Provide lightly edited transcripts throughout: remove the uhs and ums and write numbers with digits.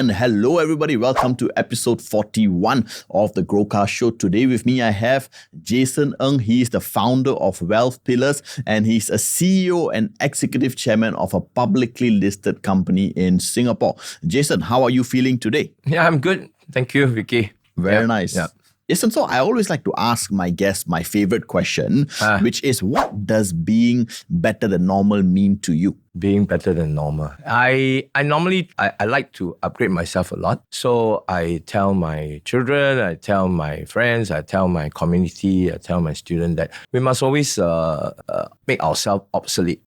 And hello, everybody. Welcome to episode 41 of the GrowCast Show. Today with me, I have Jason Ng. He is the founder of Wealth Pillars, and he's a CEO and executive chairman of a publicly listed company in Singapore. Jason, how are you feeling today? Yeah, I'm good. Thank you, Vicky. Very nice. Yeah. Jason, so I always like to ask my guests my favorite question, which is, what does being better than normal mean to you? Being better than normal. I normally like to upgrade myself a lot. So I tell my children, I tell my friends, I tell my community, I tell my students that we must always make ourselves obsolete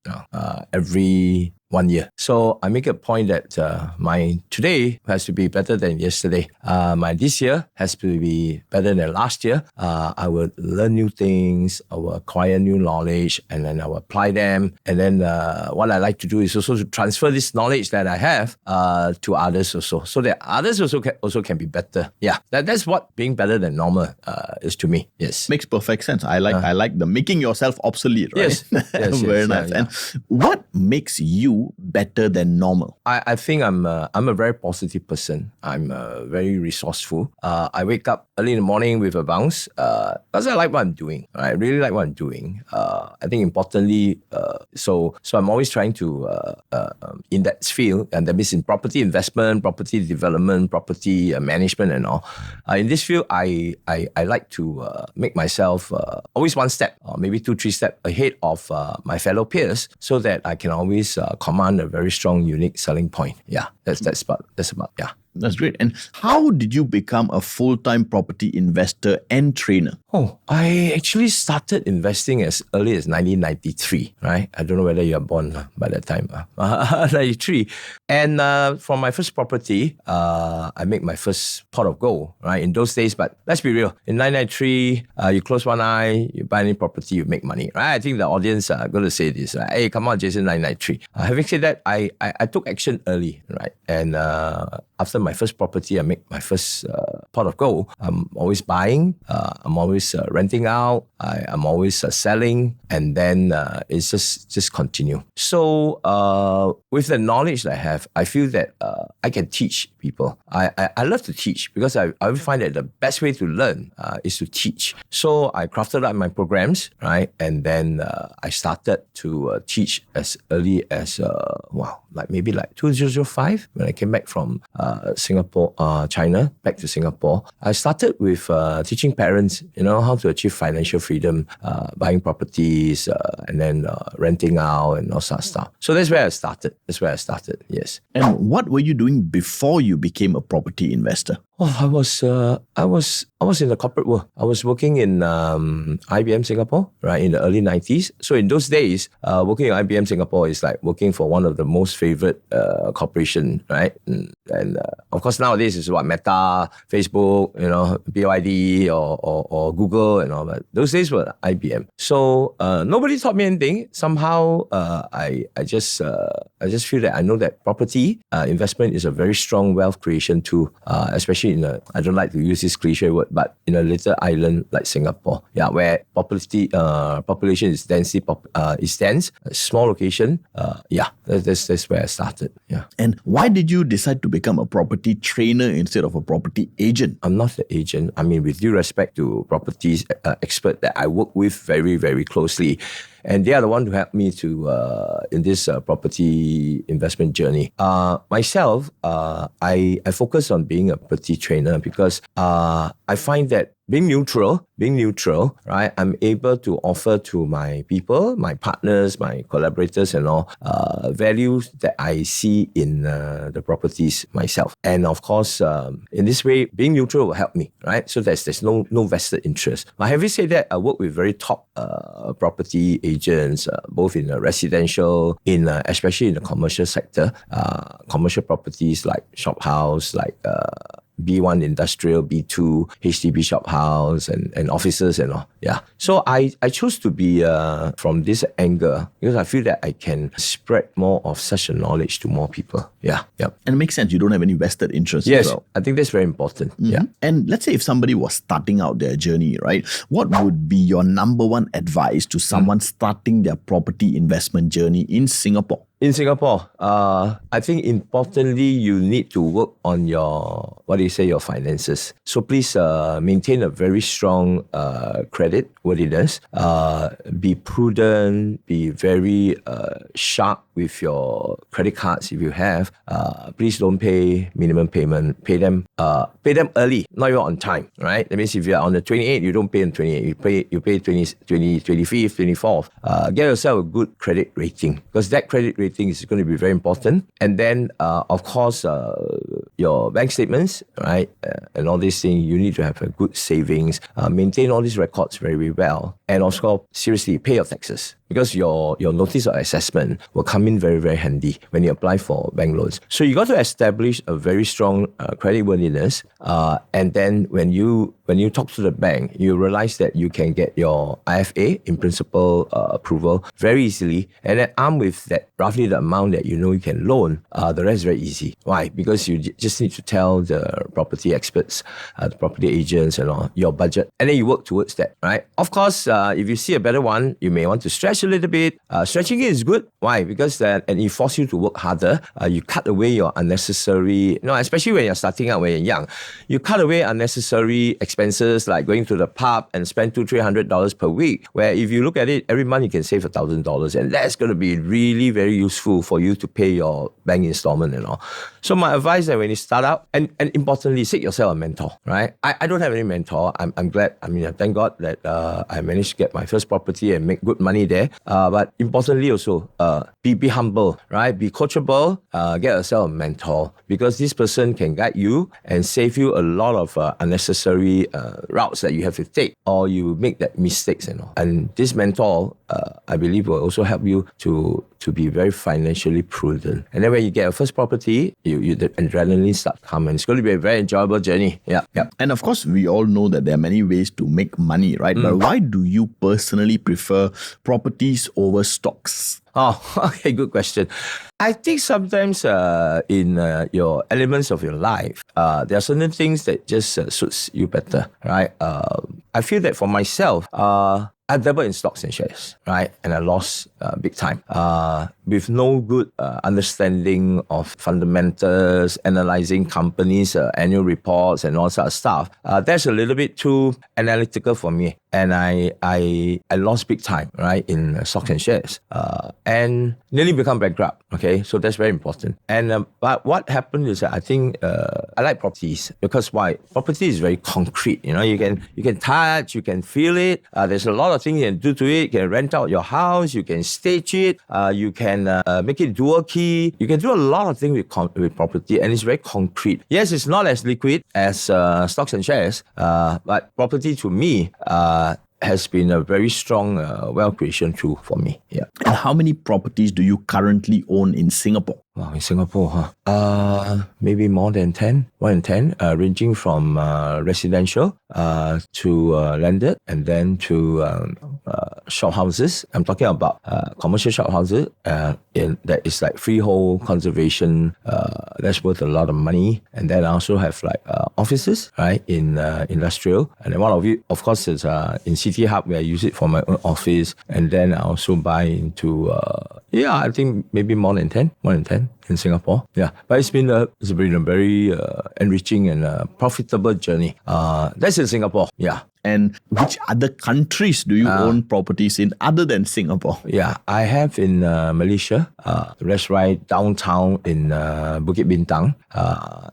every 1 year. So I make a point that my today has to be better than yesterday. My this year has to be better than last year. I will learn new things, I will acquire new knowledge, and then I will apply them. And then what I like to do is also to transfer this knowledge that I have to others also, so that others also can be better. Yeah, that's what being better than normal is to me. Yes, makes perfect sense. I like the making yourself obsolete. Right? Yes, very nice. Yeah. And what makes you better than normal? I think I'm a very positive person. I'm very resourceful. I wake up early in the morning with a bounce because I like what I'm doing. I really like what I'm doing. I think importantly, so I'm always trying to in that field, and that means in property investment, property development, property management, and all. In this field, I like to make myself always one step, or maybe 2-3 steps ahead of my fellow peers, so that I can always command a very strong, unique selling point. Yeah, that's about. Yeah. That's great. And how did you become a full-time property investor and trainer? Oh, I actually started investing as early as 1993, right? I don't know whether you are born by that time. 93. And from my first property, I made my first pot of gold, right? In those days, but let's be real. In 1993, you close one eye, you buy any property, you make money, right? I think the audience are going to say this, right? Hey, come on, Jason, 1993. Having said that, I took action early, right? And after my first property, I make my first pot of gold. I'm always buying, I'm always renting out, I'm always selling, and then it's just continue. So with the knowledge that I have, I feel that I can teach people. I love to teach because I find that the best way to learn is to teach. So I crafted out my programs, right? And then I started to teach as early as, maybe 2005 when I came back from Singapore, China, back to Singapore. I started with teaching parents, how to achieve financial freedom, buying properties, and then renting out and all sorts of stuff. So that's where I started. Yes. And what were you doing before you became a property investor? Oh, I was in the corporate world. I was working in IBM Singapore, right, in the early 90s. So in those days, working in IBM Singapore is like working for one of the most favorite corporation, right? And of course nowadays it's what, Meta, Facebook, BYD or Google and all that. Those days were IBM. So nobody taught me anything. Somehow I just feel that I know that property investment is a very strong wealth creation tool, especially I don't like to use this cliche word, but in a little island like Singapore, where population is dense, a small location, that's where I started. Yeah. And why did you decide to become a property trainer instead of a property agent? I'm not the agent. I mean, with due respect to property expert that I work with very, very closely. And they are the one who helped me to in this property investment journey. Myself, I focus on being a property trainer because I find that being neutral, right? I'm able to offer to my people, my partners, my collaborators and all, values that I see in the properties myself. And of course, in this way, being neutral will help me, right? So there's no vested interest. But having said that, I work with very top property agents, both in the residential, especially in the commercial sector, commercial properties like shop house, like B1 industrial, B2 HDB shop house and offices and all. Yeah. So I chose to be from this angle because I feel that I can spread more of such a knowledge to more people. Yeah. Yep. And it makes sense. You don't have any vested interest yes, as well. I think that's very important. Mm-hmm. Yeah. And let's say if somebody was starting out their journey, right? What would be your number one advice to someone starting their property investment journey in Singapore? In Singapore, I think importantly, you need to work on your, your finances. So please maintain a very strong credit worthiness. Be prudent, be very sharp with your credit cards if you have. Please don't pay minimum payment. Pay them early, not even on time, right? That means if you're on the 28th, you don't pay on 28th. You pay 25th, 24th. Get yourself a good credit rating, because that credit rating is going to be very important. And then, of course, your bank statements, right? And all these things, you need to have a good savings. Maintain all these records very well. And also, seriously, pay your taxes, because your notice of assessment will come in very, very handy when you apply for bank loans. So you got to establish a very strong creditworthiness, and then when you talk to the bank, you realize that you can get your IFA, in principle approval, very easily, and then armed with that roughly the amount that you know you can loan, the rest is very easy. Why? Because you just need to tell the property experts, the property agents and all, your budget, and then you work towards that, right? Of course, if you see a better one, you may want to stretch a little bit. Stretching it is good. Why? Because and it forces you to work harder. You cut away your unnecessary, especially when you're starting out, when you're young, you cut away unnecessary expenses like going to the pub and spend $200-300 per week. Where if you look at it, every month you can save $1,000, and that's going to be really very useful for you to pay your bank installment and all. So my advice is that when you start out, and importantly, seek yourself a mentor, right? I don't have any mentor. I'm glad. Thank God that I managed to get my first property and make good money there. But importantly also, be humble, right? Be coachable. Get yourself a mentor, because this person can guide you and save you a lot of unnecessary routes that you have to take, or you make that mistakes and all. And this mentor, I believe, will also help you to be very financially prudent. And then when you get your first property, the adrenaline starts coming. It's going to be a very enjoyable journey. Yeah. And of course, we all know that there are many ways to make money, right? But why do you personally prefer properties over stocks? Oh, okay, good question. I think sometimes in your elements of your life, there are certain things that just suits you better, right? I feel that for myself, I dabbled in stocks and shares, right? And I lost big time. With no good understanding of fundamentals, analyzing companies' annual reports and all sort of stuff. That's a little bit too analytical for me. And I lost big time, right, in stocks and shares. And nearly become bankrupt, okay? So that's very important. And but what happened is that I think I like properties, because why? Property is very concrete. You can touch, you can feel it. There's a lot of things you can do to it. You can rent out your house, you can stage it, you can make it dual key. You can do a lot of things with property, and it's very concrete. Yes, it's not as liquid as stocks and shares, but property to me has been a very strong wealth creation tool for me. Yeah. And how many properties do you currently own in Singapore? Wow, in Singapore, maybe more than 10, ranging from residential to landed, and then to shop houses. I'm talking about commercial shop houses that is like freehold conservation. That's worth a lot of money. And then I also have like offices, right, in industrial. And then one of it, of course, is in City Hub, where I use it for my own office. And then I also buy into, I think maybe more than 10 in Singapore. Yeah, but it's been a very enriching and profitable journey. That's in Singapore. Yeah. And which other countries do you own properties in other than Singapore? Yeah, I have in Malaysia. That's right downtown in Bukit Bintang.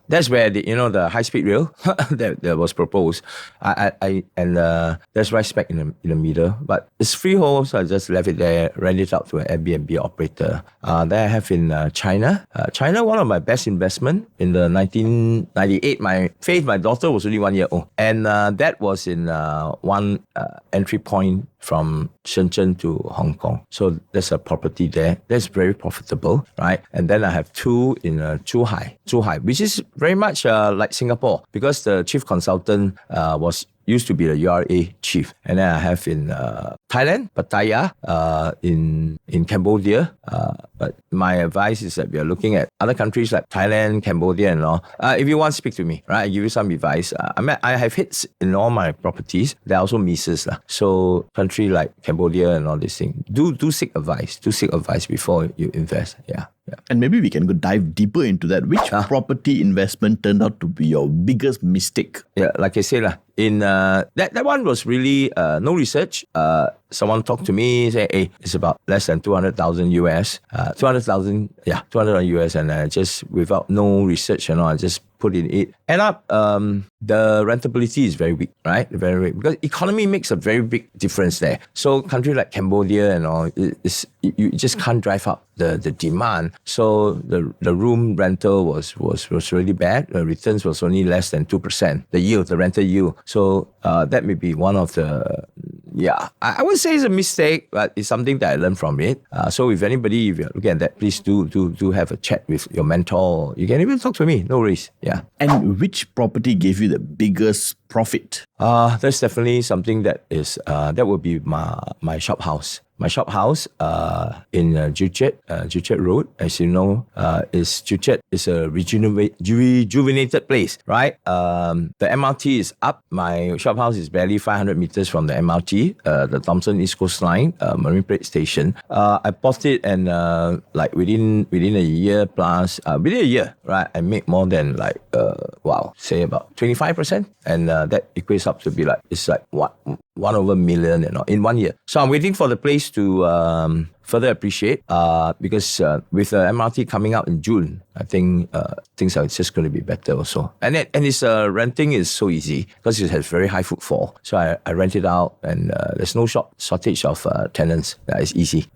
That's where the high-speed rail that was proposed. That's right smack in the middle. But it's freehold, so I just left it there, rent it out to an Airbnb operator. Then I have in China. China, one of my best investment in the 1998. My daughter was only 1 year old, and that was in one entry point from Shenzhen to Hong Kong. So there's a property there that's very profitable, right? And then I have two in Zhuhai, which is very much like Singapore, because the chief consultant used to be the URA chief. And then I have in Thailand, Pattaya, in Cambodia. But my advice is that we are looking at other countries like Thailand, Cambodia, and all. If you want, speak to me, right? I give you some advice. I have hits in all my properties. There are also misses. So country like Cambodia and all these things. Do seek advice. Do seek advice before you invest. Yeah. And maybe we can go dive deeper into that. Which property investment turned out to be your biggest mistake? Yeah, like I said, in that one was really no research. Someone talked to me, say, hey, it's about less than 200,000 US. 200,000, yeah, 200 US, and just without no research, I just put in it. End up, the rentability is very weak, right? Very weak, because economy makes a very big difference there. So country like Cambodia and all, you just can't drive up the demand. So the room rental was really bad. The returns was only less than 2%. The yield, the rental yield. So that may be one of the, I would say it's a mistake, but it's something that I learned from it. So if you're looking at that, please do have a chat with your mentor. You can even talk to me, no worries. Yeah. And which property gave you the biggest profit? That's definitely something that is that would be my shop house. My shop house in Joo Road, as you know, Joo is a rejuvenated place, right? The MRT is up. My shop house is barely 500 meters from the MRT, the Thomson East Coast Line, Marine Parade Station. I bought it, and within a year plus, within a year, right, I made more than say about 25%, and that equates up to be it's what, 1 over million, in 1 year. So I'm waiting for the place to further appreciate because with the MRT coming out in June, I think things are just going to be better also. And its renting is so easy because it has very high footfall. So I rent it out, and there's no shortage of tenants. It's easy.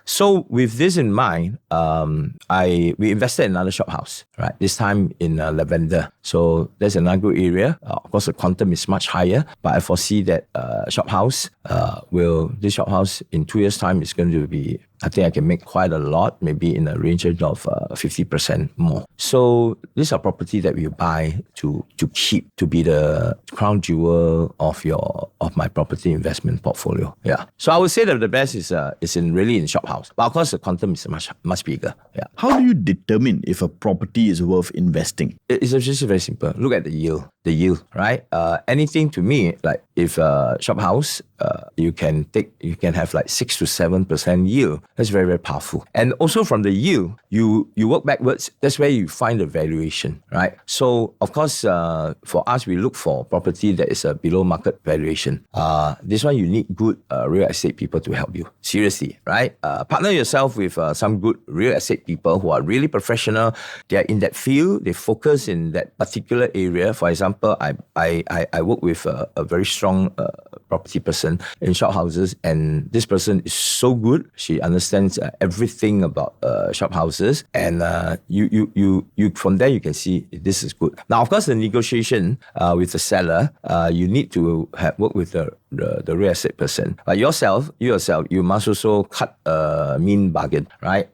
So with this in mind, we invested in another shop house, right? This time in Lavender. So there's another good area. Of course, the quantum is much higher, but I foresee that this shop house in 2 years' time is going to be, I think I can make quite a lot, maybe in a range of 50% more. So these are property that we buy to keep, to be the crown jewel of my property investment portfolio. Yeah. So I would say that the best is in shop house. But of course, the quantum is much bigger. Yeah. How do you determine if a property is worth investing? It's just very simple. Look at the yield, right? Anything to me, like if shop house, you can have 6 to 7% yield. That's very, very powerful. And also from the yield, you work backwards. That's where you find the valuation, right? So of course, for us, we look for property that is a below market valuation. This one, you need good real estate people to help you. Seriously, right? Partner yourself with some good real estate people who are really professional. They are in that field. They focus in that particular area. For example, I work with a very strong property person in shop houses, and this person is so good. She understands everything about shop houses, and you from there you can see this is good. Now, of course, the negotiation with the seller, you need to work with the real estate person. But you must also cut a mean bargain, right?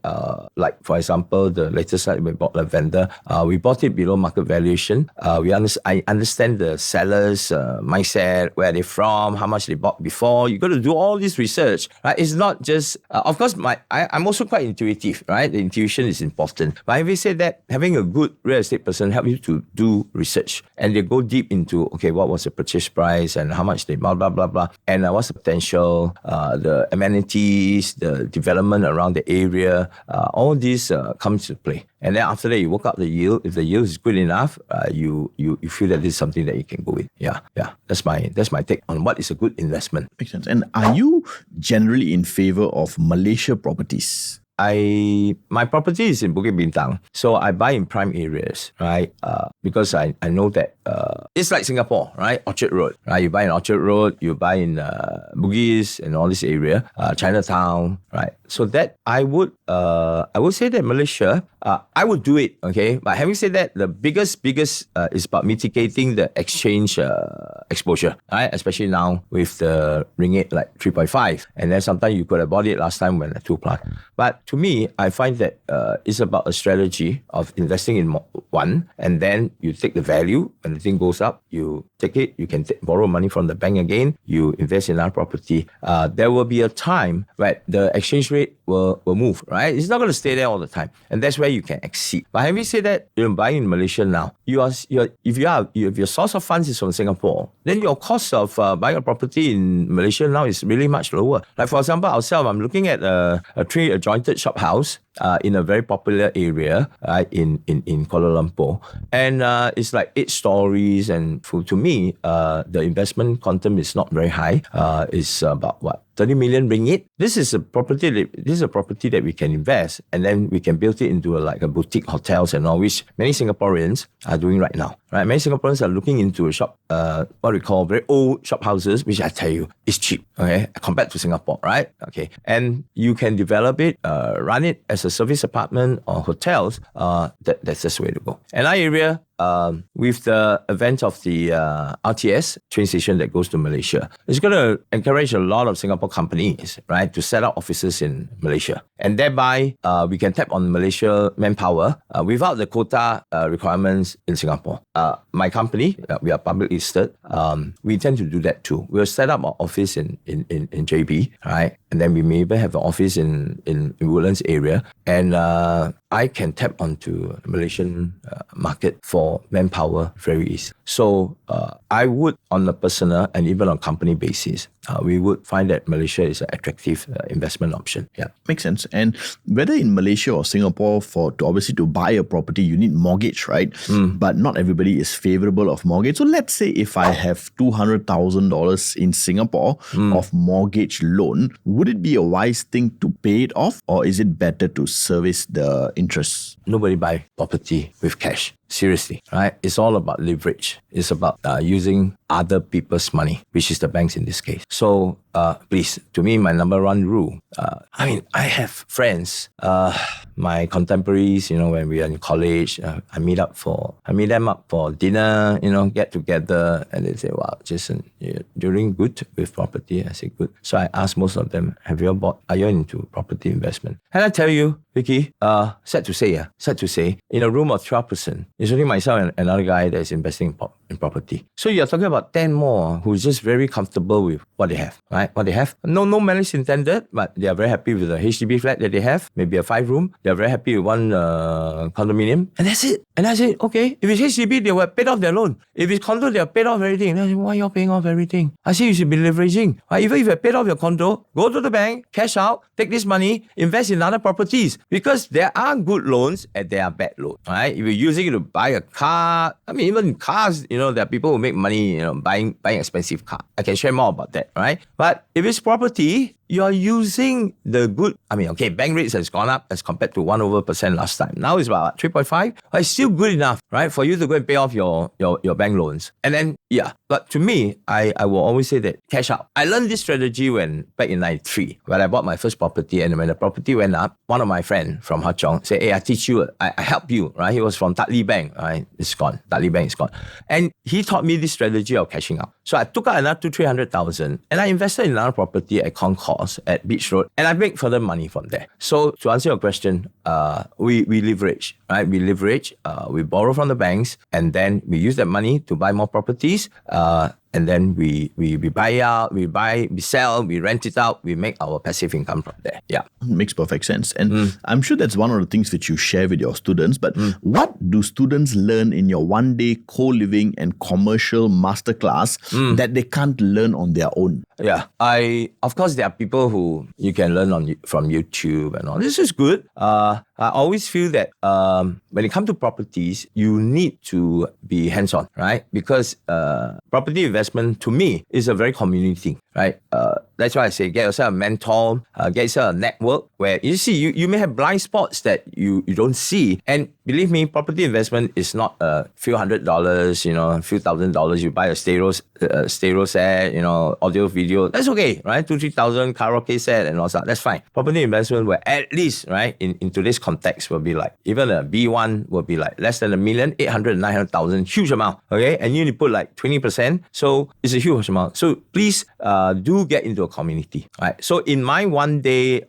Like for example, the latest site we bought, Lavender, we bought it below market valuation. I understand the seller's mindset, where they're from, how much they bought before. You got to do all this research, right? It's not just, of course, I'm also quite intuitive, right? The intuition is important. But if we say that having a good real estate person help you to do research, and they go deep into, okay, what was the purchase price and how much they blah, blah, blah, blah, and what's the potential, the amenities, the development around the area, all this comes to play. And then after that, you work out the yield. If the yield is good enough, you feel that this is something that you can go with. Yeah. That's my take on what is a good investment. Makes sense. And are you generally in favor of Malaysia properties? My property is in Bukit Bintang, so I buy in prime areas, right? Because I know that it's like Singapore, right? Orchard Road, right? You buy in Orchard Road, you buy in Bugis and all this area, Chinatown, right? So that I would say that Malaysia, I would do it, okay? But having said that, the biggest is about mitigating the exchange exposure, right? Especially now with the ringgit like 3.5, and then sometimes you could have bought it last time when at 2+. But to me, I find that it's about a strategy of investing in one, and then you take the value. When the thing goes up, you take it. You can borrow money from the bank again. You invest in our property. There will be a time where the exchange rate will move, right? It's not going to stay there all the time, and that's where you can exceed. But having said that, buying in Malaysia now, if your source of funds is from Singapore, then your cost of buying a property in Malaysia now is really much lower. Like for example, ourselves, I'm looking at a three-adjointed shop house in a very popular area in Kuala Lumpur, and it's like 8 stories. And to me, the investment quantum is not very high. It's about 30 million ringgit. This is a property that we can invest, and then we can build it into a boutique hotels and all, which many Singaporeans are doing right now. Right, many Singaporeans are looking into what we call very old shop houses, which I tell you is cheap. Okay, compared to Singapore, right? Okay, and you can develop it, run it as a service apartment or hotels. That's just the way to go. And our area, with the advent of the RTS train station that goes to Malaysia, it's going to encourage a lot of Singapore companies, right, to set up offices in Malaysia. And thereby, we can tap on Malaysia manpower without the quota requirements in Singapore. My company, we are public listed. We intend to do that too. We'll set up our office in JB, right? And then we may even have an office in Woodlands area. And I can tap onto the Malaysian market for manpower very easy. So I would, on a personal and even on company basis, we would find that Malaysia is an attractive investment option. Yeah, makes sense. And whether in Malaysia or Singapore, to buy a property, you need mortgage, right? But not everybody is favorable of mortgage. So let's say if I have $200,000 in Singapore of mortgage loan, would it be a wise thing to pay it off, or is it better to service the interest? Nobody buy property with cash. Seriously, right? It's all about leverage. It's about using other people's money, which is the banks in this case. So please, to me, my number one rule, I have friends, my contemporaries, when we are in college, I meet them up for dinner, get together, and they say, wow, Jason, you're doing good with property. I say, good. So I ask most of them, are you into property investment? And I tell you, Vicky, sad to say, in a room of 12 person, it's only myself and another guy that is investing in property. So you're talking about 10 more who's just very comfortable with what they have, right? What they have. No malice intended, but they are very happy with the HDB flat that they have, maybe a 5-room. They're very happy with one condominium, and that's it. And I said, okay, if it's HDB, they will have paid off their loan. If it's condo, they have paid off everything. And I said, why are you paying off everything? I said, you should be leveraging. Right? Even if you have paid off your condo, go to the bank, cash out, take this money, invest in other properties. Because there are good loans and there are bad loans. Right? If you're using it to buy a car, even cars, there are people who make money, buying expensive car. I can share more about that, right? But if it's property, you're using the good, bank rates has gone up as compared to 1% last time. Now it's about 3.5. It's still good enough, right? For you to go and pay off your bank loans. And then, but to me, I will always say that cash out. I learned this strategy back in 93, when I bought my first property, and when the property went up, one of my friends from Ha Chong said, hey, I teach you, I help you, right? He was from Tat Lee Bank, right? It's gone. Tat Lee Bank is gone. And he taught me this strategy of cashing out. So I took out another 300,000 and I invested in another property at Concourse at Beach Road, and I make further money from there. So to answer your question, we leverage, right? We leverage, we borrow from the banks, and then we use that money to buy more properties. And then we buy out, we sell, we rent it out, we make our passive income from there. Yeah. Makes perfect sense. And I'm sure that's one of the things which you share with your students. But what do students learn in your one-day co-living and commercial masterclass that they can't learn on their own? Yeah. Of course, there are people who you can learn from YouTube and all. This is good. I always feel that when it comes to properties, you need to be hands-on, right? Because property investment, to me, is a very community thing, right? That's why I say get yourself a mentor, get yourself a network where you see, you may have blind spots that you don't see. And believe me, property investment is not a few $100, a few $1,000. You buy a stereo set, audio, video. That's okay, right? 2,000-3,000 karaoke set and all that. That's fine. Property investment will at least, right, in today's context will be like, even a B1 will be like less than $1 million, 800,000-900,000, huge amount, okay? And you need to put like 20%. So it's a huge amount. So please do get into a community, right? So in my one-day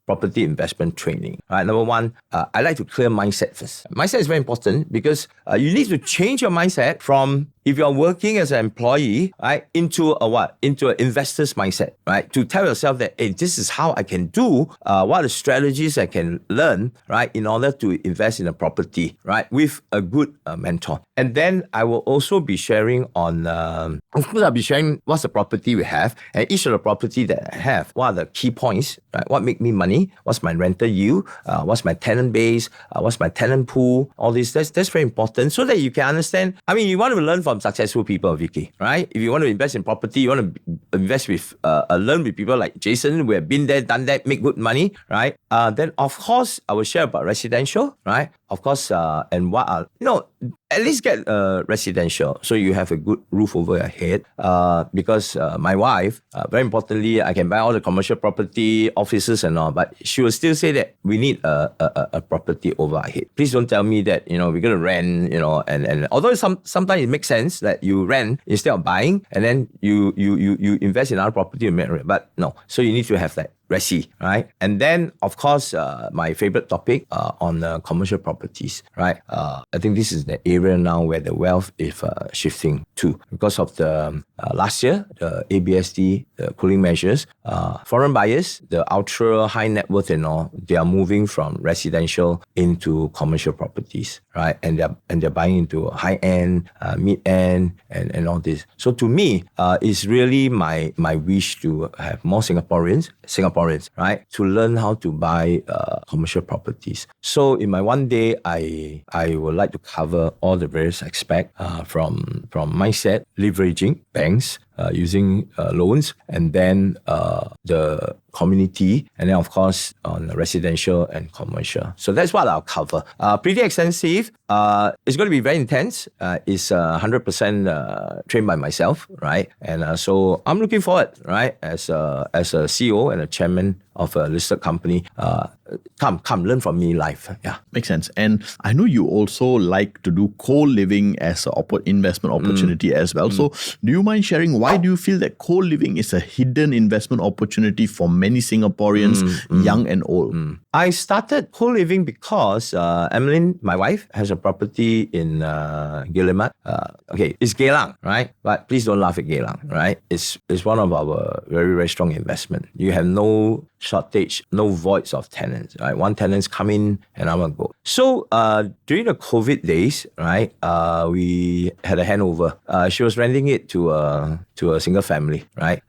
property investment training, right, number one, I like to clear mindset first. Mindset is very important because you need to change your mindset from if you're working as an employee, right, into a what? Into an investor's mindset, right? To tell yourself that, hey, this is how I can do, what are the strategies I can learn, right, in order to invest in a property, right, with a good mentor. And then I will also be sharing on, of course, I'll be sharing what's the property we have, and each of the property that I have, what are the key points, right? What make me money? What's my rental yield? What's my tenant base? What's my tenant pool? All this, that's very important so that you can understand. I mean, you want to learn from successful people, Vicky, right? If you want to invest in property, you want to invest with, learn with people like Jason, who have been there, done that, make good money, right? Then of course, I will share about residential, right? Of course, and what are, at least get residential so you have a good roof over your head. Because my wife, very importantly, I can buy all the commercial property, offices and all, but she will still say that we need a property over our head. Please don't tell me that, we're going to rent, and although sometimes it makes sense that you rent instead of buying, and then you invest in other property, but no. So you need to have that resi, right? And then, of course, my favorite topic on commercial properties, right? I think this is the area now where the wealth is shifting to because of the last year, the ABSD, the cooling measures. Foreign buyers, the ultra high net worth and all, they are moving from residential into commercial properties, right? And they're buying into high end, mid end, and all this. So to me, it's really my wish to have more Singaporeans, right, to learn how to buy commercial properties. So in my one day, I would like to cover all the various aspects from mindset, leveraging banks, using loans, and then the community, and then of course on residential and commercial. So that's what I'll cover. Pretty extensive. It's going to be very intense. It's 100% trained by myself, right? And so I'm looking forward, right? As a CEO and a chairman of a listed company, come learn from me live. Yeah, makes sense. And I know you also like to do co-living as an investment opportunity as well. So do you mind sharing why do you feel that co-living is a hidden investment opportunity for many Singaporeans, young and old? I started co-living because Emmeline, my wife, has a property in Guillemard. It's Geylang, right? But please don't laugh at Geylang, right? It's one of our very, very strong investment. You have no shortage, no voids of tenants, right? One tenant's come in and I'm gonna go. So during the COVID days, right, we had a handover. She was renting it to a single family, right?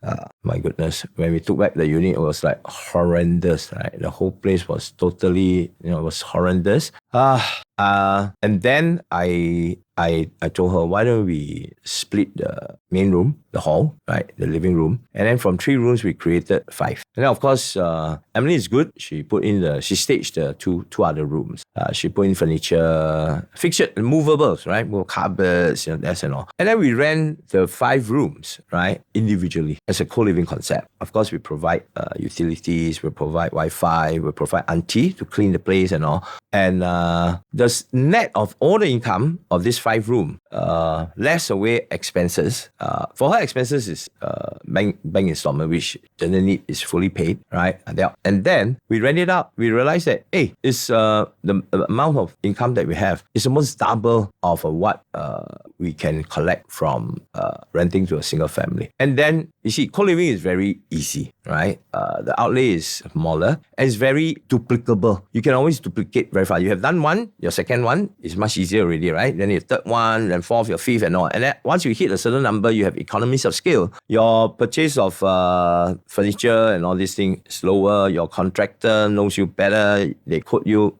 My goodness, when we took back the unit, it was like horrendous, right? The whole place was totally, it was horrendous. And then I told her, why don't we split the main room, the hall, right, the living room, and then from 3 rooms we created 5. And then of course, Emily is good. She staged the two other rooms. She put in furniture, fixture, movables, right, more cupboards, that's and all. And then we rent the 5 rooms, right, individually as a co-living concept. Of course, we provide utilities, we provide Wi-Fi, we provide auntie to clean the place and all. And the net of all the income of this 5 room, less away expenses. For her, expenses is bank installment, which generally is fully paid, right? And then we rent it out. We realized that, hey, it's the amount of income that we have is almost double of what we can collect from renting to a single family. And then, you see, co-living is very easy, right? The outlay is smaller and it's very duplicable. You can always duplicate very fast. You have done one, your second one is much easier already, right? Then your third one, then fourth, your fifth and all. And then once you hit a certain number, you have economies of scale. Your purchase of furniture and all these things is lower. Your contractor knows you better. They quote you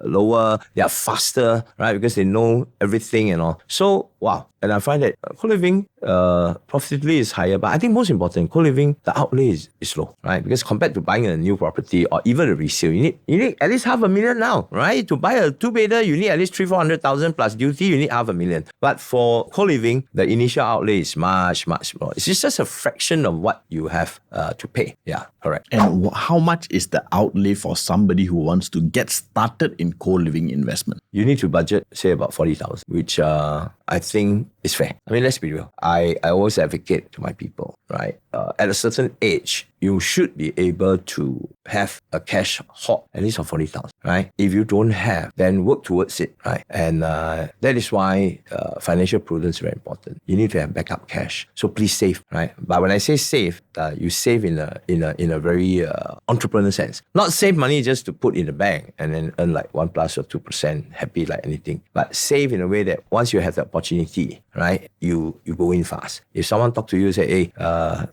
lower. They are faster, right? Because they know everything and all. So, wow. And I find that co-living profitability is higher, but I think most important, co-living, the outlay is low, right? Because compared to buying a new property or even a resale, you need at least $500,000 now, right? To buy a 2-bedder, you need at least 300,000-400,000 plus duty, you need $500,000. But for co-living, the initial outlay is much, much more. It's just a fraction of what you have to pay. Yeah, correct. And how much is the outlay for somebody who wants to get started in co-living investment? You need to budget, say, about 40,000, which I think is fair. I mean, let's be real. I always advocate to my people, right? At a certain age, you should be able to have a cash hoard, at least of 40,000, right? If you don't have, then work towards it, right? And that is why financial prudence is very important. You need to have backup cash. So please save, right? But when I say save, you save in a very entrepreneur sense. Not save money just to put in the bank and then earn like 1+ or 2%, happy like anything. But save in a way that once you have the opportunity, right, you go in fast. If someone talk to you and say, hey,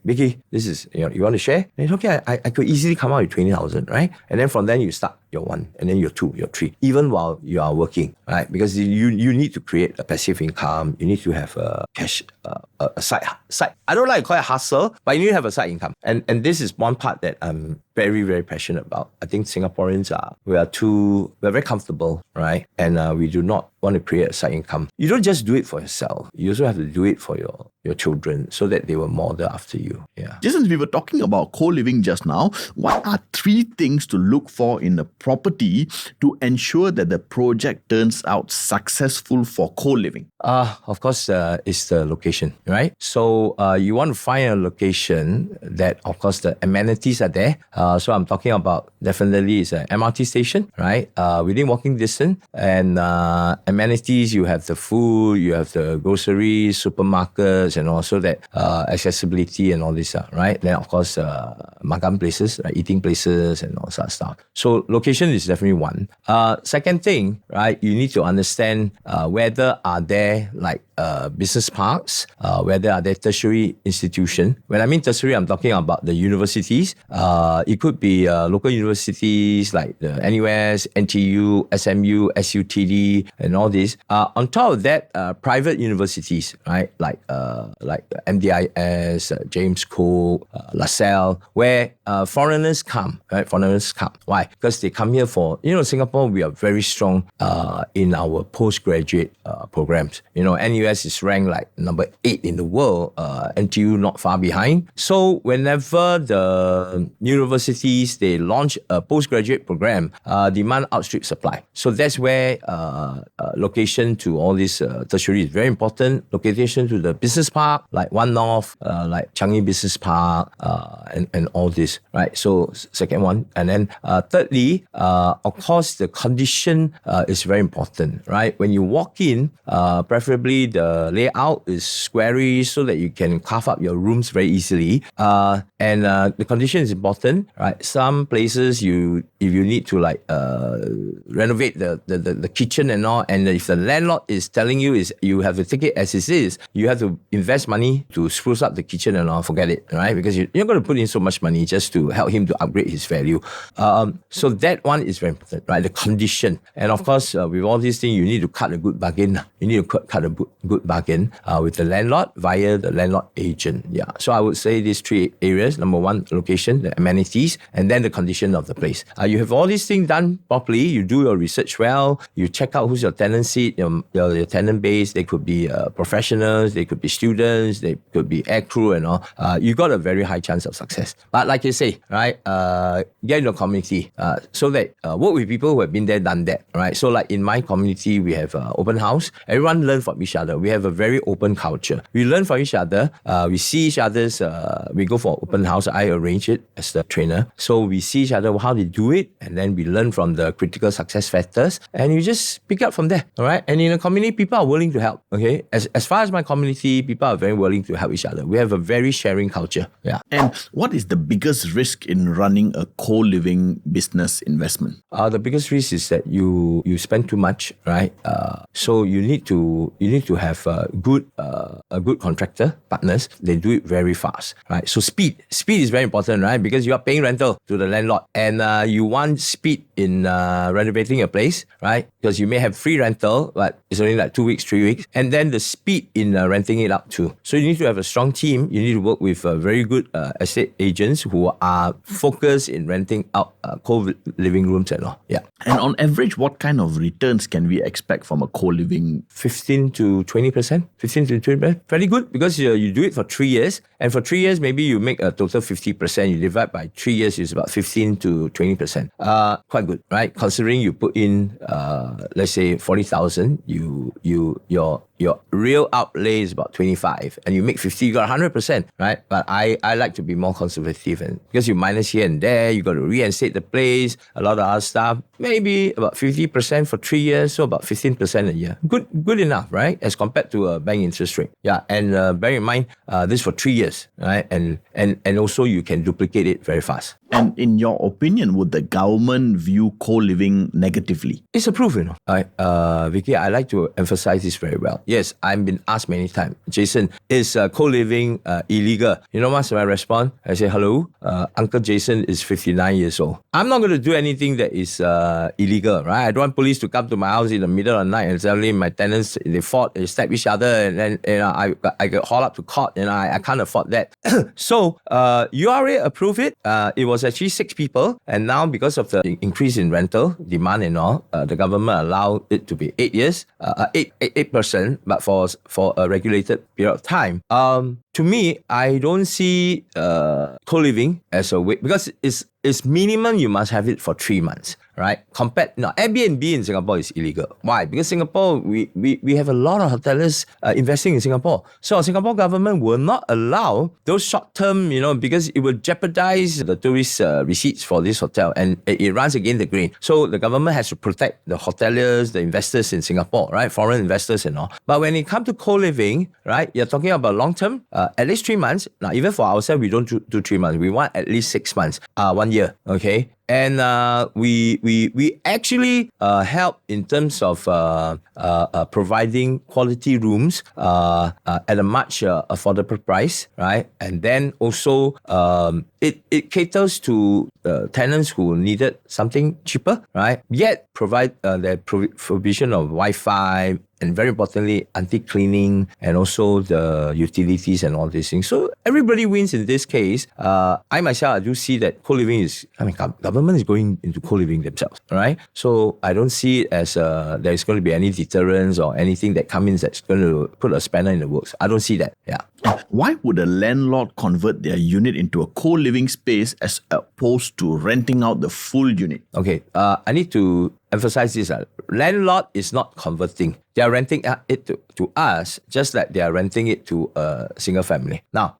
Vicky, this is, you want to share? And it's okay, I could easily come out with 20,000, right? And then from then you start your 1, and then your 2, your 3, even while you are working, right? Because you need to create a passive income. You need to have a cash, a side. I don't like to call it hustle, but you need to have a side income. And this is one part that I'm very, very passionate about. I think Singaporeans we're very comfortable, right? And we do not want to create a side income. You don't just do it for yourself. You also have to do it for your children so that they will model after you. Yeah. Jason, we were talking about co-living just now. What are 3 things to look for in a property to ensure that the project turns out successful for co-living? Of course, it's the location, right? So you want to find a location that, of course, the amenities are there. So I'm talking about definitely it's an MRT station, right? Within walking distance. And amenities, you have the food, you have the groceries, supermarkets, and also that accessibility and all this, right? Then, of course, makan places, right? Eating places and all that stuff. So location is definitely one. Second thing, right? You need to understand whether are there like business parks, whether are there tertiary institutions. When I mean tertiary, I'm talking about the universities. It could be local universities like the NUS, NTU, SMU, SUTD, and all this. On top of that, private universities, right? Like MDIS, James Cook, LaSalle, where foreigners come, right? Foreigners come. Why? Because they come here for, Singapore, we are very strong in our postgraduate programs. NUS is ranked like number 8 in the world, NTU not far behind. So whenever the universities, they launch a postgraduate program, demand outstrip supply. So that's where location to all this tertiary is very important. Location to the business park, like One North, like Changi Business Park, and all this, right? So second one. And then thirdly, of course, the condition is very important, right? When you walk in, preferably the layout is squarish so that you can carve up your rooms very easily. And the condition is important, right? Some places if you need to like renovate the kitchen and all, and if the landlord is telling you is you have to take it as it is, you have to invest money to spruce up the kitchen and all, forget it, right? Because you're going to put in so much money just to help him to upgrade his value. So that one is very important, right? The condition. And of course, with all these things, you need to cut a good bargain. You need to cut a good bargain with the landlord via the landlord agent. Yeah. So I would say these 3 areas. Number 1, location, the amenities, and then the condition of the place. You have all these things done properly. You do your research well. You check out who's your tenancy, your tenant base. They could be professionals. They could be students. They could be air crew and all. You got a very high chance of success. But like you say, right, get in the community so that work with people who have been there, done that, right? So like in my community, we have open house. Everyone learn from each other. We have a very open culture. We learn from each other. We see each other's, we go for open house. I arrange it as the trainer. So we see each other, how they do it, and then we learn from the critical success factors, and you just pick up from there, all right? And in a community, people are willing to help, okay? As far as my community, people are very willing to help each other. We have a very sharing culture, yeah. And what is the biggest risk in running a co-living business investment? The biggest risk is that you spend too much, right? So you need to have a good contractor partners. They do it very fast, right? So speed is very important, right? Because you are paying rental to the landlord, and you want speed in renovating a place, right? Because you may have free rental, but it's only like 2 weeks, 3 weeks, and then the speed in renting it out too. So you need to have a strong team. You need to work with very good estate agents who are focused in renting out co-living rooms and all. Yeah. And on average, what kind of returns can we expect from a co-living? 15 to 20%. 15 to 20%. Very good, because you do it for 3 years, and for 3 years, maybe you make a total 50%. You divide by 3 years, it's about 15 to 20%. Quite good, right? Considering you put in, let's say 40,000, your your real outlay is about 25 and you make 50, you got 100%, right? But I like to be more conservative, and because you minus here and there, you got to reinstate the place, a lot of other stuff, maybe about 50% for 3 years, so about 15% a year. Good enough, right? As compared to a bank interest rate. Yeah, and bear in mind, this for 3 years, right? And also you can duplicate it very fast. And in your opinion, would the government view co-living negatively? It's approved, Right, Vicky, I like to emphasize this very well. Yes, I've been asked many times, Jason, is co-living illegal? You know what's my response? I say, hello, Uncle Jason is 59 years old. I'm not going to do anything that is illegal, right? I don't want police to come to my house in the middle of the night and suddenly my tenants, they fought, they stabbed each other, and then I get hauled up to court, I can't afford that. So, URA approved it. It was actually 6 people, and now because of the increase in rental demand and all, the government allowed it to be 8 years, 8%, but for a regulated period of time. To me, I don't see co-living as a way, because it's minimum you must have it for 3 months, right? Airbnb in Singapore is illegal. Why? Because Singapore, we have a lot of hoteliers investing in Singapore. So Singapore government will not allow those short-term, because it will jeopardize the tourist receipts for this hotel, and it runs against the grain. So the government has to protect the hoteliers, the investors in Singapore, right? Foreign investors and all. But when it comes to co-living, right, you're talking about long-term, at least 3 months. Now, even for ourselves, we don't do 3 months. We want at least 6 months, 1 year, okay? And we actually help in terms of providing quality rooms at a much affordable price, right? And then also it caters to tenants who needed something cheaper, right? Yet provide the provision of Wi-Fi, and very importantly, anti-cleaning, and also the utilities and all these things. So everybody wins in this case. I myself, I do see that co-living is, government is going into co-living themselves, right? So I don't see it as there's going to be any deterrence or anything that comes in that's going to put a spanner in the works. I don't see that, yeah. Why would a landlord convert their unit into a co-living space as opposed to renting out the full unit? Okay, I need to emphasize this. Landlord is not converting. They are renting it to us, just like they are renting it to a single family. Now,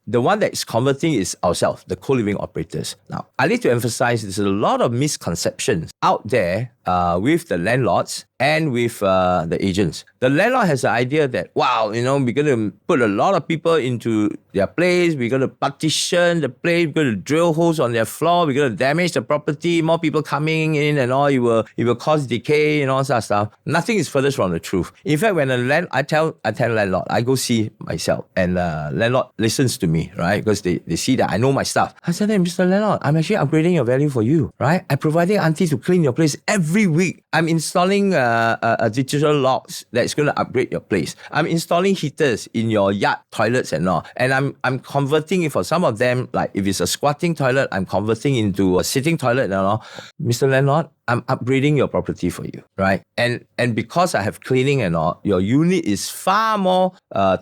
the one that is converting is ourselves, the co-living operators. Now, I need to emphasize there's a lot of misconceptions out there with the landlords and with the agents. The landlord has the idea that, wow, we're going to put a lot of people into their place, we're going to partition the place, we're going to drill holes on their floor, we're going to damage the property, more people coming in and all, it will cause decay and all that stuff. Nothing is furthest from the truth. In fact, when I tell landlord, I go see myself, and landlord listens to me, right? Because they see that I know my stuff. I said, hey, Mr. Landlord, I'm actually upgrading your value for you, right? I'm providing auntie to clean your place every week. I'm installing a digital locks that's going to upgrade your place. I'm installing heaters in your yard toilets and all. And I'm converting it for some of them, like if it's a squatting toilet, I'm converting into a sitting toilet and all. Mr. Landlord, I'm upgrading your property for you, right? And because I have cleaning and all, your unit is far more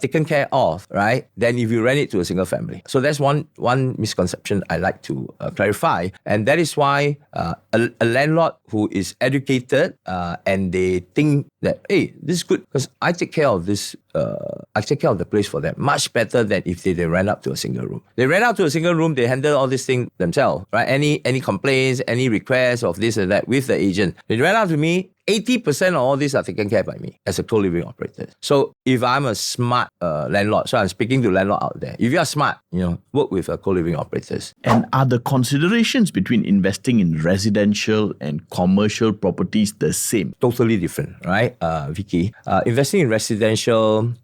taken care of, right, than if you rent it to a single family. So that's one misconception I like to clarify. And that is why a landlord who is educated and they think that, hey, this is good because I take care of this, I take care of the place for them much better than if they rent out to a single room. They rent out to a single room, they handle all these things themselves, right? Any complaints, any requests of this and that with the agent. They rent out to me, 80% of all these are taken care by me as a co-living operator. So if I'm a smart landlord, so I'm speaking to landlord out there, if you are smart, work with co-living operators. And are the considerations between investing in residential and commercial properties the same? Totally different, right, Vicky? Investing in residential,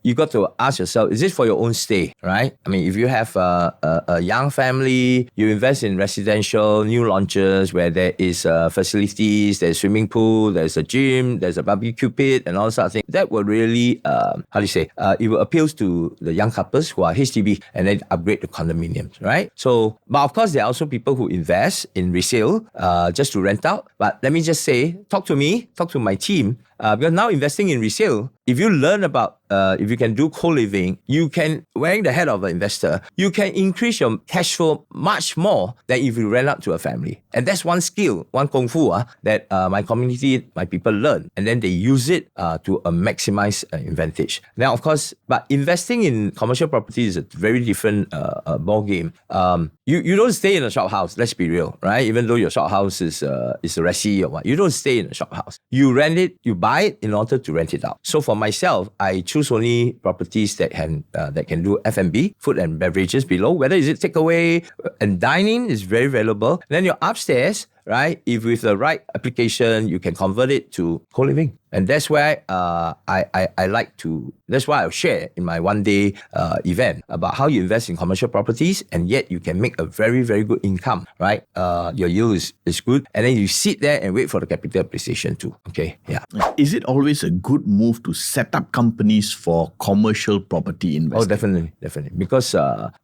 you got to ask yourself, is this for your own stay, right? I mean, if you have a young family, you invest in residential, new launches where there is facilities, there's swimming pool, there's a gym, there's a barbecue pit and all sorts of things. That will really, it will appeal to the young couples who are HDB and then upgrade to condominiums, right? So, but of course, there are also people who invest in resale just to rent out. But let me just say, talk to me, talk to my team. Because now investing in resale, if you learn about, if you can do co-living, you can, wearing the hat of an investor, you can increase your cash flow much more than if you rent out to a family. And that's one skill, one kung fu that my community, my people learn. And then they use it to maximize advantage. Now, of course, but investing in commercial property is a very different ball game. You don't stay in a shop house, let's be real, right? Even though your shop house is a resi or what, you don't stay in a shop house. You rent it, you buy it in order to rent it out. So for myself, I choose only properties that can do F&B, food and beverages below. Whether is it takeaway and dining is very valuable. And then your upstairs, right? If with the right application, you can convert it to co-living. And that's why I like to, that's why I'll share in my one-day event about how you invest in commercial properties and yet you can make a very, very good income, right? Your yield is good. And then you sit there and wait for the capital appreciation too. Okay, yeah. Is it always a good move to set up companies for commercial property investing? Oh, definitely. Because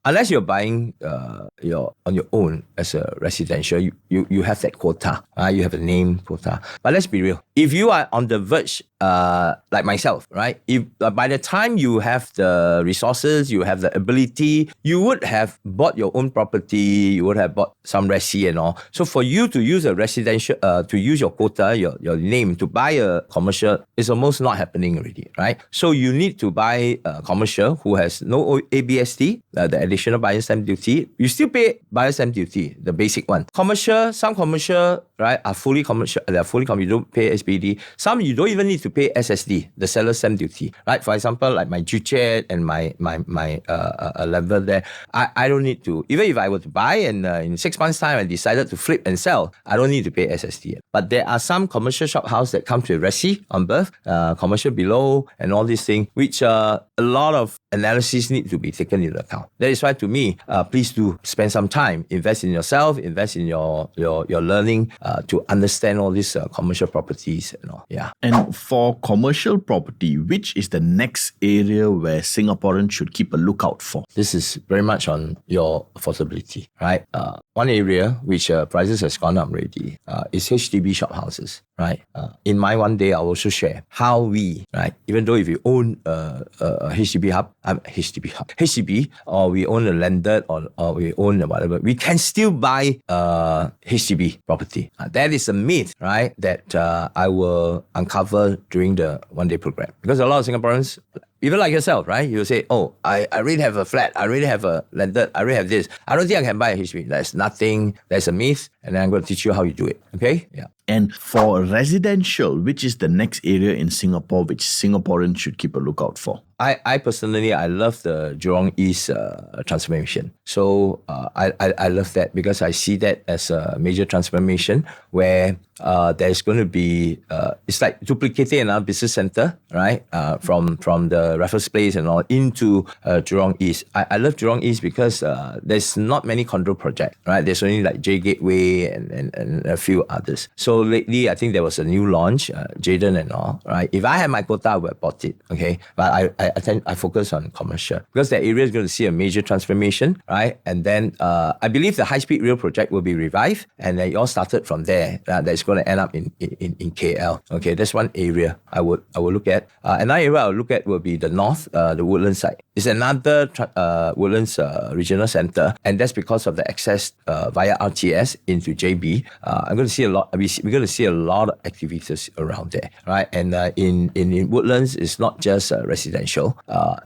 unless you're buying on your own as a residential, you have that quota. You have a name quota. But let's be real. If you are on the verge, like myself, right? If by the time you have the resources, you have the ability, you would have bought your own property, you would have bought some resi and all. So for you to use a residential, to use your quota, your name to buy a commercial is almost not happening already, right? So you need to buy a commercial who has no ABSD, the additional buyer stamp duty. You still pay buyer stamp duty, the basic one. Some commercial, right, are fully commercial. They are fully commercial. You don't pay SBD. Some you don't even need to pay SSD, the seller stamp duty, right? For example, like my Juchat and my level there, I don't need to. Even if I were to buy and in 6 months' time I decided to flip and sell, I don't need to pay SSD. But there are some commercial shop house that come to a resi on birth, commercial below, and all these things, which a lot of analysis need to be taken into account. That is why, to me, please do spend some time, invest in yourself, invest in your learning to understand all these commercial properties and all. Yeah. And for commercial property, which is the next area where Singaporeans should keep a lookout for? This is very much on your affordability, right? One area which prices has gone up already is HDB shop houses, right? In my one day, I'll also share how we, right? Even though if you own a HDB, or we own a landed or we own whatever, we can still buy HDB property. That is a myth, right? That I will uncover during the one-day program. Because a lot of Singaporeans, even like yourself, right? You say, oh, I already have a flat. I already have a landed. I already have this. I don't think I can buy a HDB. That's nothing. That's a myth. And then I'm going to teach you how you do it. Okay? Yeah. And for residential, which is the next area in Singapore which Singaporeans should keep a lookout for? I personally, I love the Jurong East transformation. So I love that because I see that as a major transformation where there's going to be, it's like duplicating another business center, right? From the Raffles Place and all into Jurong East. I love Jurong East because there's not many condo projects, right? There's only like J Gateway and a few others. So lately, I think there was a new launch, Jaden and all, right? If I had my quota, I would have bought it, okay? But I focus on commercial because that area is going to see a major transformation, right? And then I believe the high-speed rail project will be revived, and it all started from there. That's going to end up in KL. Okay, that's one area I would look at. Another area I would look at will be the north, the Woodlands side. It's another Woodlands regional center, and that's because of the access via RTS into JB. I'm going to see a lot. We're going to see a lot of activities around there, right? And in Woodlands, it's not just residential.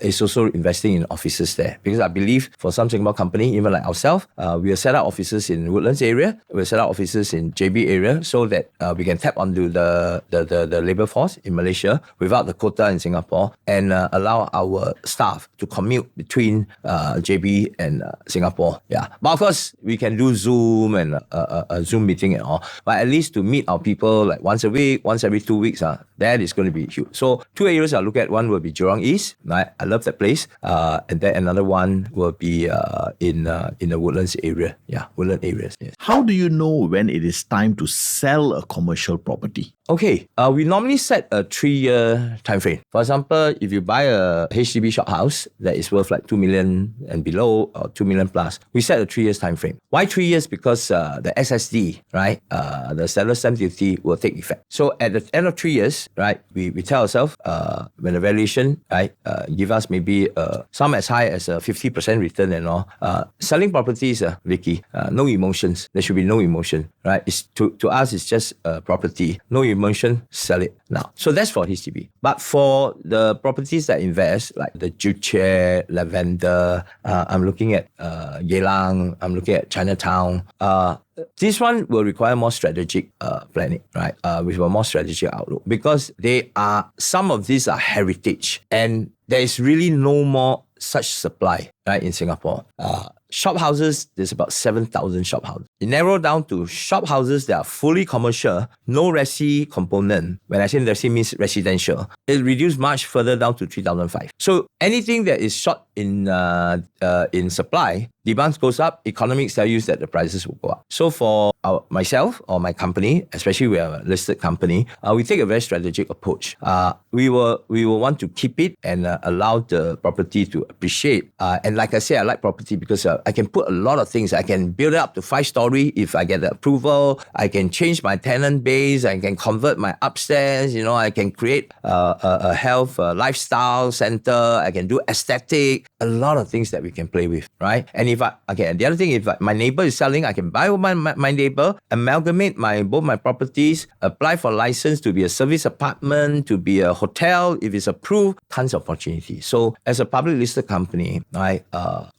It's also investing in offices there because I believe for some Singapore company, even like ourselves, we will set up offices in Woodlands area. We'll set up offices in JB area so that we can tap onto the labor force in Malaysia without the quota in Singapore and allow our staff to commute between JB and Singapore. Yeah, but of course we can do Zoom and a Zoom meeting and all. But at least to meet our people like once a week, once every 2 weeks, that is going to be huge. So 2 areas I'll look at. One will be Jurong East. Right? I love that place. And then another one will be in the Woodlands area. Yeah, Woodland areas. Yes. How do you know when it is time to sell a commercial property? Okay, we normally set a 3-year time frame. For example, if you buy a HDB shop house that is worth like 2 million and below or 2 million plus, we set a 3 years time frame. Why 3 years? Because the SSD, right, the seller stamp duty will take effect. So at the end of 3 years, right, we tell ourselves when the valuation, right, give us maybe some as high as a 50% return and all. Selling properties, Vicky, no emotions. There should be no emotion, right? It's to us, it's just property. No emotion, sell it now. So that's for HDB. But for the properties that invest, like the Jute Chair, Lavender, I'm looking at Geylang, I'm looking at Chinatown. This one will require more strategic planning, right? With a more strategic outlook, because some of these are heritage, and there is really no more such supply, right, in Singapore. Shop houses, there's about 7,000 shop houses. You narrow down to shop houses that are fully commercial, no resi component. When I say resi means residential, it reduced much further down to 3,500. So anything that is short in supply, demand goes up, economics tell you that the prices will go up. So for myself or my company, especially we are a listed company, we take a very strategic approach. We will want to keep it and allow the property to appreciate. And like I say, I like property because I can put a lot of things. I can build it up to 5-story if I get the approval. I can change my tenant base. I can convert my upstairs. I can create a health lifestyle center. I can do aesthetic. A lot of things that we can play with, right? And the other thing, if my neighbor is selling, I can buy my neighbor, amalgamate both my properties, apply for license to be a service apartment, to be a hotel. If it's approved, tons of opportunity. So as a public listed company, right,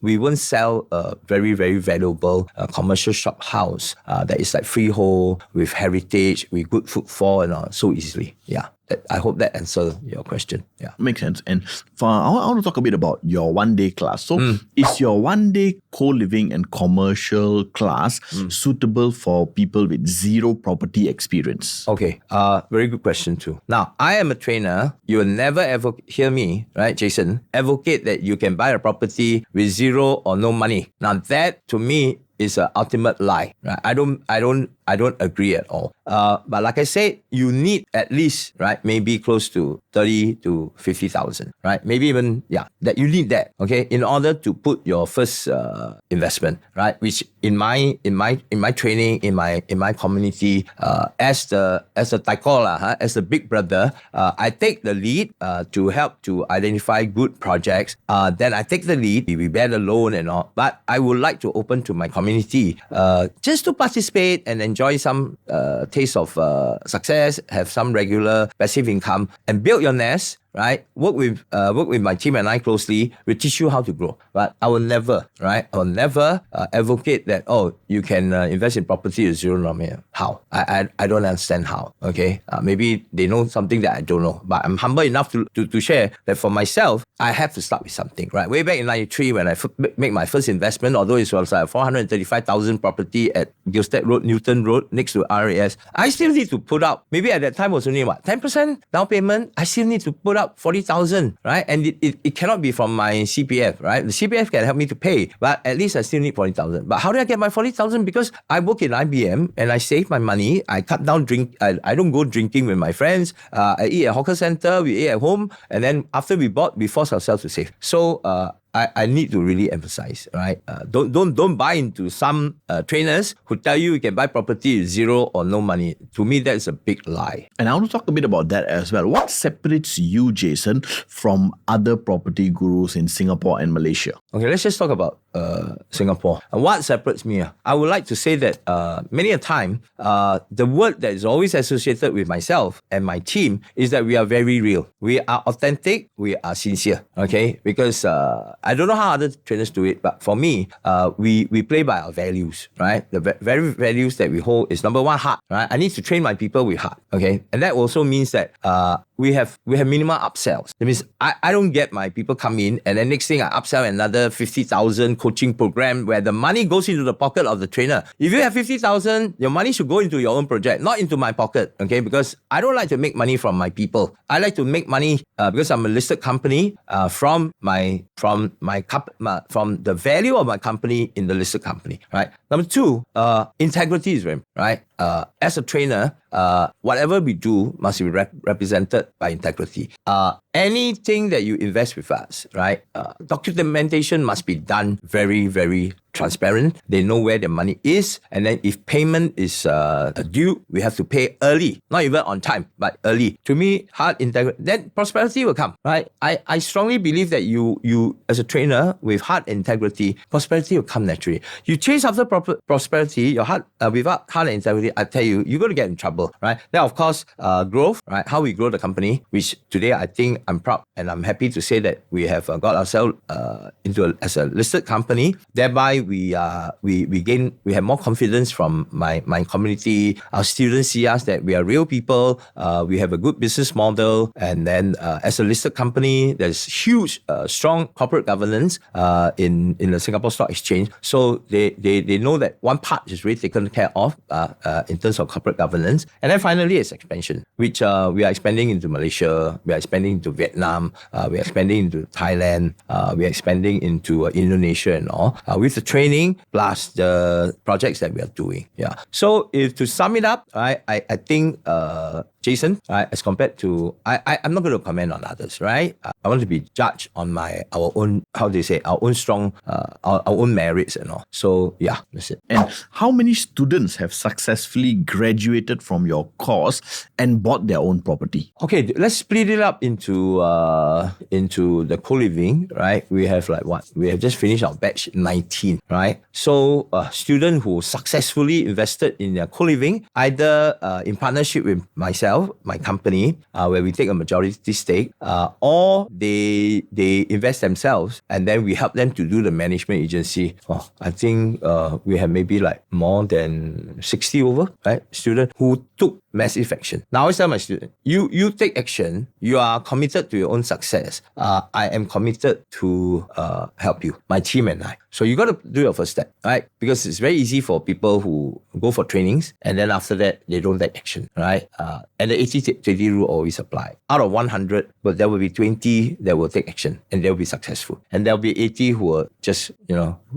we won't sell a very, very valuable commercial shop house that is like freehold with heritage, with good footfall and all so easily. Yeah. I hope that answers your question. Yeah, makes sense. And I want to talk a bit about your one-day class. So, is your one-day co-living and commercial class suitable for people with zero property experience? Okay, very good question too. Now, I am a trainer. You will never ever hear me, right, Jason, advocate that you can buy a property with zero or no money. Now, that to me is an ultimate lie. Right? I don't agree at all. But like I said, you need at least, right, maybe close to 30 to 50,000, right? Maybe even, that you need that, okay, in order to put your first investment, right? Which in my training, in my community, as the taikola, as the big brother, I take the lead to help to identify good projects. Then I take the lead, we bear the loan and all. But I would like to open to my community just to participate and enjoy some taste of success, have some regular passive income, and build your nest. Right, work with my team and I closely. We teach you how to grow. But I will never, advocate that. Oh, you can invest in property with zero money. How? I don't understand how. Okay, maybe they know something that I don't know. But I'm humble enough to share that for myself, I have to start with something. Right, way back in '93 when I make my first investment, although it was like 435,000 property at Gilstead Road, Newton Road, next to RAS, I still need to put up. Maybe at that time was only 10% down payment. I still need to put up 40,000, right? And it cannot be from my CPF, right? The CPF can help me to pay, but at least I still need 40,000. But how do I get my 40,000? Because I work in IBM and I save my money. I cut down I don't go drinking with my friends. I eat at hawker center. We eat at home, and then after we force ourselves to save. So I need to really emphasize, right? Don't buy into some trainers who tell you can buy property with zero or no money. To me, that's a big lie. And I want to talk a bit about that as well. What separates you, Jason, from other property gurus in Singapore and Malaysia? Okay, let's just talk about Singapore. And what separates me? I would like to say that many a time, the word that is always associated with myself and my team is that we are very real. We are authentic. We are sincere. Okay, because I don't know how other trainers do it, but for me, we play by our values, right? The very values that we hold is number one, heart, right? I need to train my people with heart, okay? And that also means that we have minimal upsells. That means I don't get my people come in and then next thing I upsell another 50,000 coaching program where the money goes into the pocket of the trainer. If you have 50,000, your money should go into your own project, not into my pocket, okay? Because I don't like to make money from my people. I like to make money because I'm a listed company from the value of my company in the listed company, right? Number two, integrity is very, right? as a trainer, whatever we do must be represented by integrity. Anything that you invest with us, right? Documentation must be done very, very transparent. They know where their money is, and then if payment is due, we have to pay early, not even on time, but early. To me, hard integrity, then prosperity will come, right? I strongly believe that you as a trainer with hard integrity, prosperity will come naturally. You chase after prosperity, your heart without hard integrity, I tell you, you're going to get in trouble, right? Then of course, growth, right? How we grow the company, which today I think I'm proud and I'm happy to say that we have got ourselves as a listed company. Thereby, we have more confidence from my community. Our students see us that we are real people. We have a good business model, and then as a listed company, there's huge, strong corporate governance in the Singapore Stock Exchange. So they know that one part is really taken care of in terms of corporate governance. And then finally, it's expansion, which we are expanding into Malaysia, we are expanding into Vietnam, we are expanding into Thailand, we are expanding into Indonesia and all, with the training plus the projects that we are doing. Yeah. So if to sum it up, I think Jason, as compared to, I'm not going to comment on others, right? I want to be judged on our own, how they say, our own strong, our own merits and all. So yeah, that's it. And how many students have successfully graduated from your course and bought their own property? Okay, let's split it up into the co-living, right? We have we have just finished our batch 19, right? So a student who successfully invested in their co-living, either in partnership with myself, my company, where we take a majority stake, or they invest themselves and then we help them to do the management agency. I think we have maybe more than 60 over, right? Students who took massive action. Now I always tell my students, you take action, you are committed to your own success. I am committed to help you, my team and I. So you got to do your first step, right? Because it's very easy for people who go for trainings and then after that, they don't take action, right? And the 80-20 rule always apply. Out of 100, but there will be 20 that will take action and they'll be successful. And there'll be 80 who will just,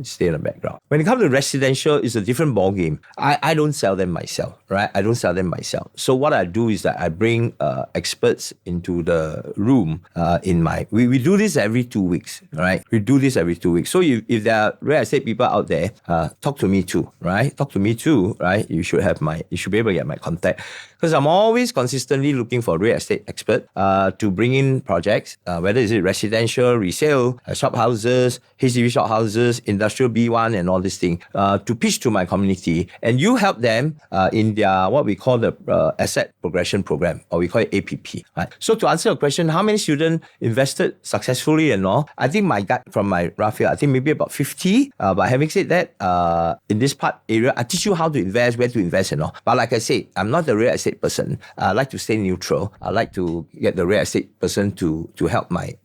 stay in the background. When it comes to residential, it's a different ballgame. I don't sell them myself, right? I don't sell them myself. So what I do is that I bring experts into the room we do this every 2 weeks, right? We do this every 2 weeks. So if there are real estate people out there, talk to me too, right? Talk to me too, right? You should be able to get my contact. Because I'm always consistently looking for real estate expert to bring in projects, whether it's residential, resale, shop houses, HDB shop houses, industrial B1 and all this thing, to pitch to my community. And you help them in their, what we call the asset progression program, or we call it APP. Right? So to answer your question, how many students invested successfully and all? I think my gut from my rough year, I think maybe about 50. But having said that, in this part area, I teach you how to invest, where to invest and all. But like I said, I'm not the real estate person. I like to stay neutral. I like to get the real estate person to help my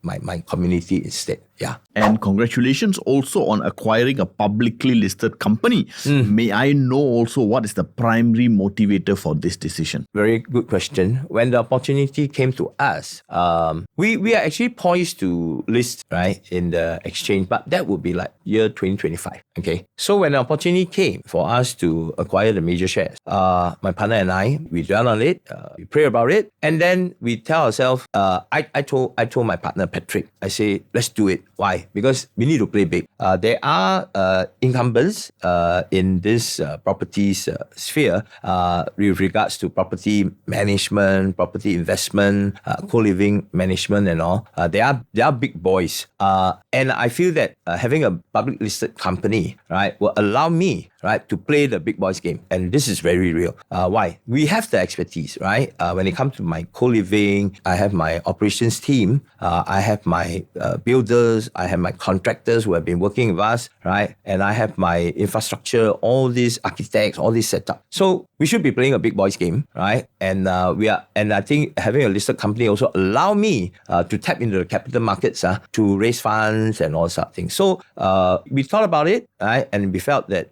community instead. Yeah. And congratulations also on acquiring a publicly listed company. May I know also what is the primary motivator for this decision? Very good question. When the opportunity came to us, we are actually poised to list, right, in the exchange, but that would be year 2025. Okay. So when the opportunity came for us to acquire the major shares, my partner and I, we dwell on it, we pray about it, and then we tell ourselves, I told my partner Patrick, I say, let's do it. Why? Because we need to play big. There are incumbents in this properties sphere with regards to property management, property investment, co-living management and all. They are big boys. And I feel that having a public listed company, right, will allow me, right, to play the big boys game. And this is very real. Why? We have the expertise, right? When it comes to my co-living, I have my operations team, I have my builders, I have my contractors who have been working with us, right? And I have my infrastructure, all these architects, all this setup. So we should be playing a big boys game, right? And I think having a listed company also allow me to tap into the capital markets to raise funds and all sorts of things. So we thought about it, right? And we felt that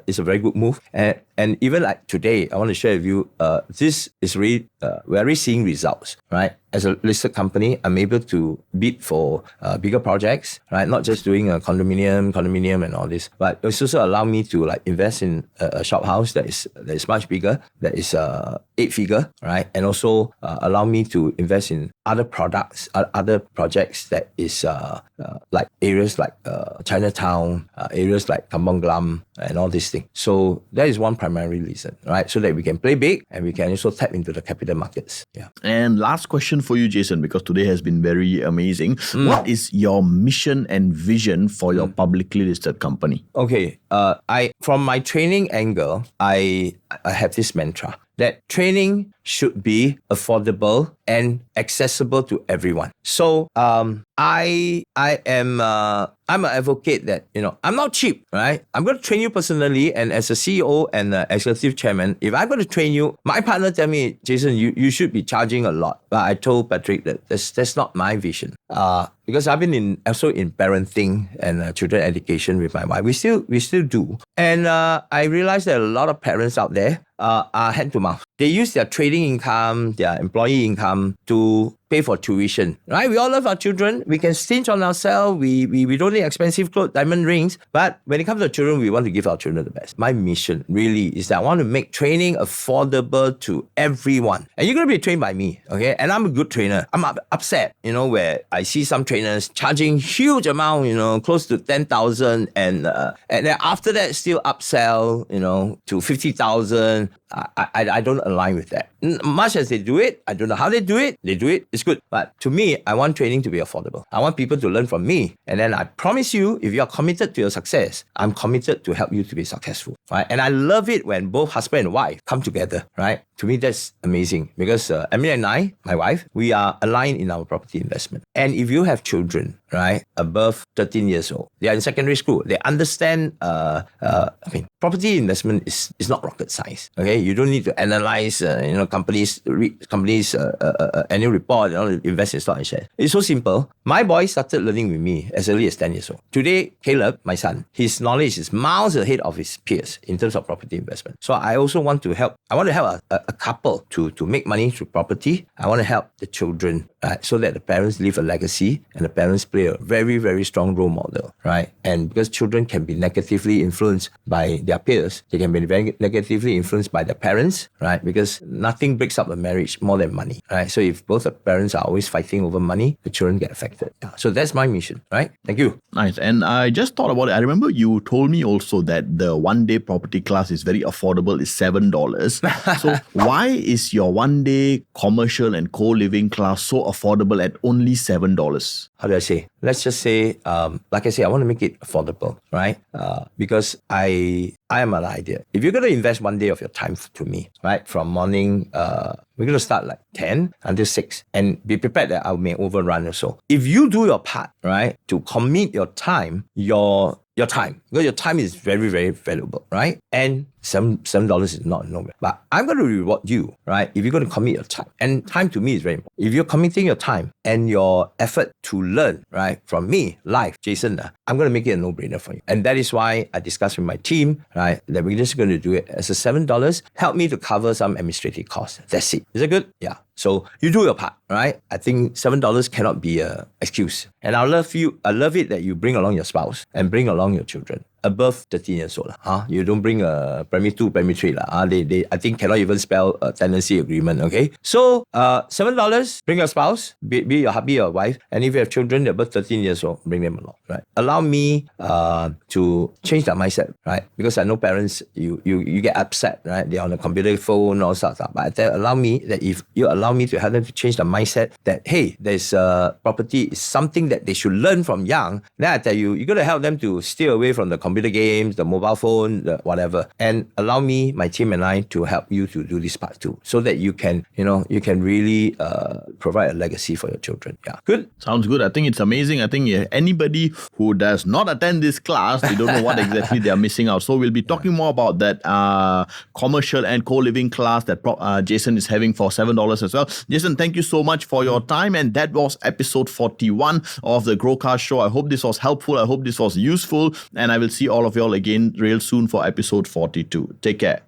it's a very good move. And And even like today, I want to share with you, this is really, we're already seeing results, right? As a listed company, I'm able to bid for bigger projects, right? Not just doing a condominium and all this, but it's also allow me to like invest in a shop house that is much bigger, that is 8-figure, right? And also allow me to invest in other products, other projects that is like areas like Chinatown, areas like Kampong Glam, and all these things. So that is one primary reason, right? So that we can play big and we can also tap into the capital markets. Yeah. And last question for you, Jason, because today has been very amazing. What is your mission and vision for your publicly listed company? Okay. From my training angle, I have this mantra that training should be affordable and accessible to everyone. So I'm an advocate that, I'm not cheap, right? I'm going to train you personally, and as a CEO and executive chairman, if I'm going to train you, my partner tell me, Jason, you should be charging a lot. But I told Patrick that that's not my vision. Because I've been also in parenting and children education with my wife. We still do. And I realized that a lot of parents out there are hand to mouth. They use their trading income, their employee income to pay for tuition, right? We all love our children. We can stinge on ourselves. We don't need expensive clothes, diamond rings. But when it comes to children, we want to give our children the best. My mission really is that I want to make training affordable to everyone. And you're going to be trained by me, okay? And I'm a good trainer. I'm upset, where I see some trainers charging huge amount, close to 10,000, and then after that still upsell, to 50,000. I don't align with that. Much as they do it, I don't know how they do it. They do it, it's good. But to me, I want training to be affordable. I want people to learn from me. And then I promise you, if you're committed to your success, I'm committed to help you to be successful, right? And I love it when both husband and wife come together, right? To me, that's amazing because Emily and I, my wife, we are aligned in our property investment. And if you have children, right, above 13 years old, they are in secondary school, they understand, property investment is not rocket science, okay? You don't need to analyze, companies' annual report, invest in stock and shares. It's so simple. My boy started learning with me as early as 10 years old. Today, Caleb, my son, his knowledge is miles ahead of his peers in terms of property investment. So I also want to help. I want to help a couple to make money through property. I want to help the children, right, so that the parents leave a legacy and the parents play a very, very strong role model, right? And because children can be negatively influenced by their peers, they can be very negatively influenced by their parents, right? Because nothing breaks up a marriage more than money, right? So if both the parents are always fighting over money, the children get affected. Yeah. So that's my mission, right? Thank you. Nice. And I just thought about it. I remember you told me also that the one-day property class is very affordable. It's $7. So why is your one-day commercial and co-living class so affordable at only $7? How do I say? Let's just say, like I say, I want to make it affordable, right? Because I am an idea. If you're going to invest one day of your time to me, right, from morning, we're going to start like 10 until 6 and be prepared that I may overrun or so. If you do your part, right, to commit your time, your time, because your time is very, very valuable, right? And $7 is not no, but I'm going to reward you, right? If you're going to commit your time, and time to me is very important. If you're committing your time and your effort to learn, right, from me, live, Jason, I'm going to make it a no-brainer for you. And that is why I discussed with my team, right, that we're just going to do it as a $7. Help me to cover some administrative costs. That's it. Is that good? Yeah. So you do your part, right? I think $7 cannot be an excuse. And I love it that you bring along your spouse and bring along your children above 13 years old. You don't bring a primary 2, primary 3. They I think cannot even spell a tenancy agreement, okay? So $7, bring your spouse, be your hubby or wife, and if you have children above 13 years old, bring them along, right? Allow me to change that mindset, right? Because I know parents, you get upset, right? They're on the computer, phone, all sorts of stuff. But allow me that if you allow me to help them to change the mindset that, hey, there's property is something that they should learn from young, then I tell you, you're going to help them to steer away from the computer games, the mobile phone, the whatever, and allow me, my team and I to help you to do this part too, so that you can really provide a legacy for your children. Yeah, good. Sounds good. I think it's amazing. I think anybody who does not attend this class, they don't know what exactly they are missing out. So we'll be talking more about that commercial and co-living class that Jason is having for $7 as well. Jason, thank you so much for your time, and that was episode 41 of the GrowCast Show. I hope this was helpful. I hope this was useful, and I will see all of y'all again real soon for episode 42. Take care.